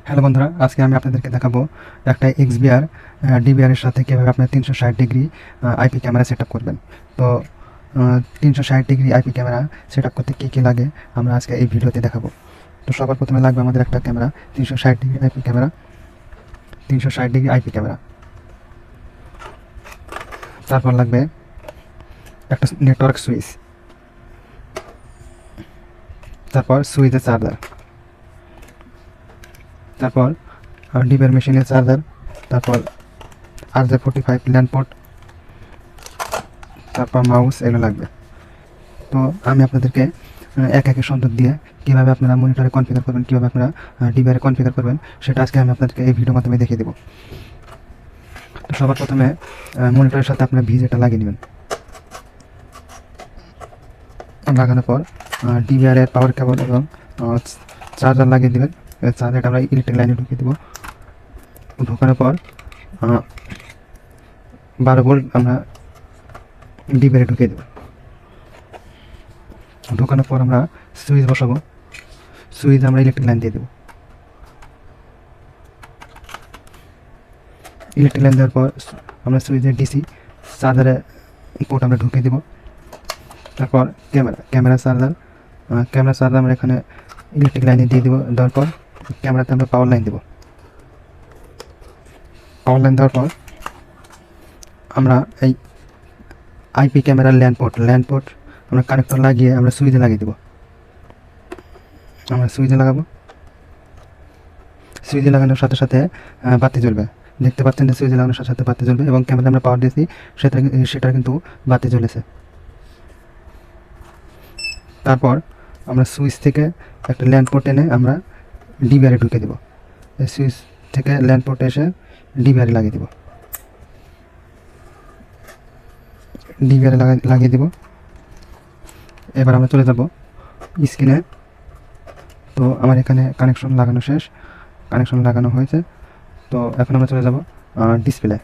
Hello বন্ধুরা, আজকে আমি আপনাদেরকে দেখাবো একটা এক্সবিআর ডিবিআর এর সাথে কীভাবে আপনার 360 degree IP camera set up করবেন। তো 360 degree IP camera set up করতে কী কী লাগে আমরা আজকে এই ভিডিওতে দেখাবো। তো সবার প্রথমে লাগবে আমাদের একটা camera, 360 degree IP camera. 360 degree IP camera, তারপর লাগবে একটা নেটওয়ার্ক সুইচ, তারপর সুইচের চার্জার, তারপর ডিবিআর মেশিনের চার্জার, তারপর RJ45 ল্যান্ড পোর্ট, তারপর মাউস, এগুলো লাগবে। তো আমি আপনাদেরকে এক একে সংযোগ দিয়ে কীভাবে আপনারা মনিটরে কনফিগার করবেন, কীভাবে আপনারা ডিবিআরে কনফিগার করবেন, সেটা আজকে আমি আপনাদেরকে এই ভিডিওর মাধ্যমে দেখিয়ে দেবো। তো সবার প্রথমে মনিটরের সাথে আপনারা ভিজেটা লাগিয়ে নেবেন। লাগানোর পর ডিবিআরের পাওয়ার কেবল এবং চার্জার লাগিয়ে দেবেন। চার্জারটা আমরা ইলেকট্রিক লাইনে ঢুকিয়ে দেবো। ঢোকানোর পর 12 ভোল্ট আমরা ডিবিআরে ঢুকিয়ে দেবো। ঢোকানোর পর আমরা সুইচ বসাবো। সুইচ আমরা ইলেকট্রিক লাইন দিয়ে দেবো। ইলেকট্রিক লাইন দেওয়ার পর আমরা সুইচের ডিসি চার্জারে পোর্ট আমরা ঢুকিয়ে দেবো। তারপর ক্যামেরা চার্জার আমরা এখানে ইলেকট্রিক লাইনে দিয়ে দেবো। দেওয়ার পর ক্যামেরাতে আমরা পাওয়ার লাইন দেবো। পাওয়ার লাইন দেওয়ার পর আমরা এই আইপি ক্যামেরার ল্যান্ড পোর্ট আমরা কানেক্টর লাগিয়ে আমরা সুইচে লাগিয়ে দেবো। আমরা সুইচে লাগাবো। সুইচে লাগানোর সাথে সাথে বাতি জ্বলবে। দেখতে পাচ্ছেন যে সুইচে লাগানোর সাথে সাথে বাতি জ্বলবে এবং ক্যামেরা আমরা পাওয়ার দিয়েছি, সেটা কিন্তু বাতি জ্বলেছে। তারপর আমরা সুইচ থেকে একটা ল্যান্ড পোর্ট এনে আমরা ডিবিআরে ঢুকে দেবো। এই সুইচ থেকে ল্যান্ড পোর্টে এসে ডিবিআরে লাগিয়ে দেবো। ডিবিআরে লাগিয়ে দেবো। এবার আমরা চলে যাব স্ক্রিনে। তো আমার এখানে কানেকশন লাগানো হয়েছে। তো এখন আমরা চলে যাব ডিসপ্লে।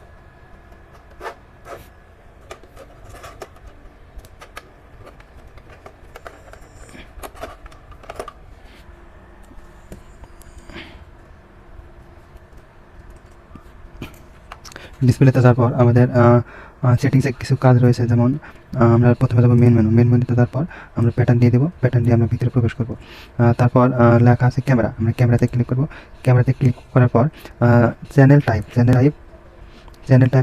ডিসপ্লেতে যাওয়ার পর আমাদের সেটিংসে কিছু কাজ রয়েছে, যেমন আমরা প্রথমে যাবো মেনুতে। তারপর আমরা প্যাটার্ন দিয়ে দেবো। প্যাটার্ন দিয়ে আমরা ভিতরে প্রবেশ করব। তারপর লেখা আছে ক্যামেরা, আমরা ক্যামেরাতে ক্লিক করব। ক্যামেরাতে ক্লিক করার পর চ্যানেল টাইপ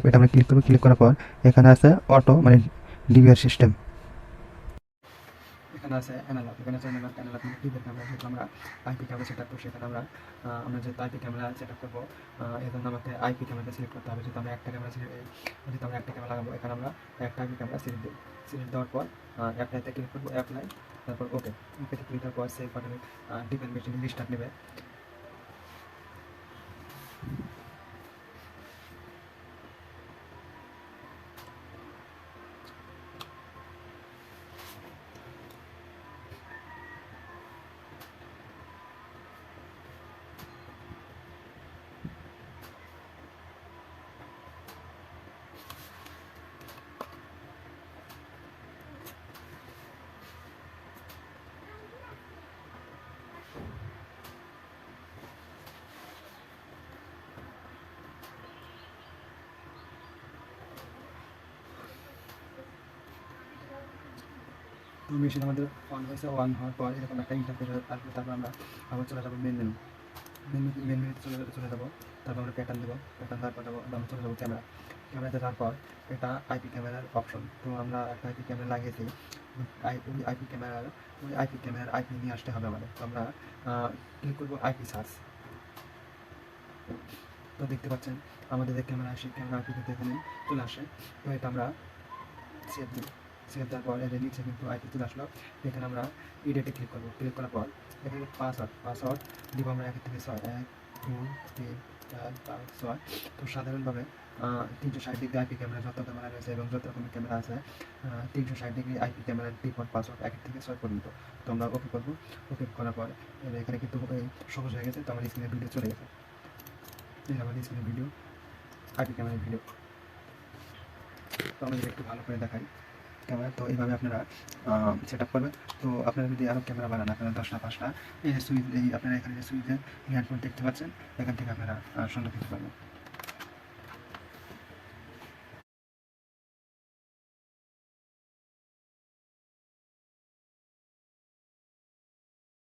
এটা আমরা ক্লিক করব। ক্লিক করার পর এখানে আছে অটো, মানে ডিবিআর সিস্টেম। এখানে আছে অ্যানালগ, ডিবিআর ক্যামেরা। যেহেতু আমরা আইপি ক্যামেরা সেট আপ করবো, সেখানে আমরা যেহেতু আইপি ক্যামেরা সেট আপ করবো, এই জন্য আমাকে আইপি ক্যামেরাটা সিলেক্ট করতে হবে। যেহেতু আমরা একটা ক্যামেরা লাগাবো, এখানে আমরা একটা আইপি ক্যামেরা সিলেক্ট দেওয়ার পর অ্যাপ্লাইতে ক্লিক করবো। অ্যাপ্লাই, তারপর ওকেতে ক্লিক দেওয়ার পর সেভ বাটনে ডিবিআর মেশিন রিস্টার্ট নেবে। তো মেশিন আমাদের অন হয়েছে। অন হওয়ার পর এরকম একটা ইন্টারফেস আসবে। তারপর আমরা আবার চলে যাবো মেনুতে চলে যাবো। তারপর আমরা প্যাটার্ন দেবো। প্যাটার্ন দেওয়ার পর আমরা চলে যাবো ক্যামেরাতে যাওয়ার পর এটা আইপি ক্যামেরার অপশন। তো আমরা একটা আইপি ক্যামেরা লাগিয়েছি। ওই আইপি ক্যামেরার আইপি নিয়ে আসতে হবে আমাদের। তো আমরা ক্লিক করবো আইপি সার্চ। তো দেখতে পাচ্ছেন আমাদের যে ক্যামেরা আইপি কিন্তু এখানে চলে আসে। তো এটা আমরা সেভ দিই। সেভ দেওয়ার পর এর নিচে কিন্তু আইপি চলে আসলো। এখানে আমরা এডিটে ক্লিক করবো। ক্লিক করার পর এখানে পাসওয়ার্ড দিব আমরা 1 থেকে 6, 1 2 3 4 5 6। তো সাধারণভাবে 360 ডিগ্রি আইপি ক্যামেরা যত ক্যামেরা রয়েছে এবং যত রকমের ক্যামেরা আছে, 360 ডিগ্রি আইপি ক্যামেরার ডিফল্ট পাসওয়ার্ড 1 থেকে 6 পর্যন্ত। তো আমরা ওকে করবো। ওকে করার পর এখানে কিন্তু সবুজ হয়ে গেছে। তো আমার স্ক্রিনের ভিডিও চলে গেছে। এই আমাদের স্ক্রিনের ভিডিও, আইপি ক্যামেরার ভিডিও। তো আমরা একটু ভালো করে দেখাই। ক্যামেরা। তো এইভাবে আপনারা সেট আপ করবেন। তো আপনারা যদি আরও ক্যামেরা বানান, আপনারা 10টা 5টা, এই যে সুইচ, এই আপনারা এখানে যে সুইচের হ্যান্ড পয়েন্ট দেখতে পাচ্ছেন, এখান থেকে আপনারা সংযোগ দিতে পারবেন।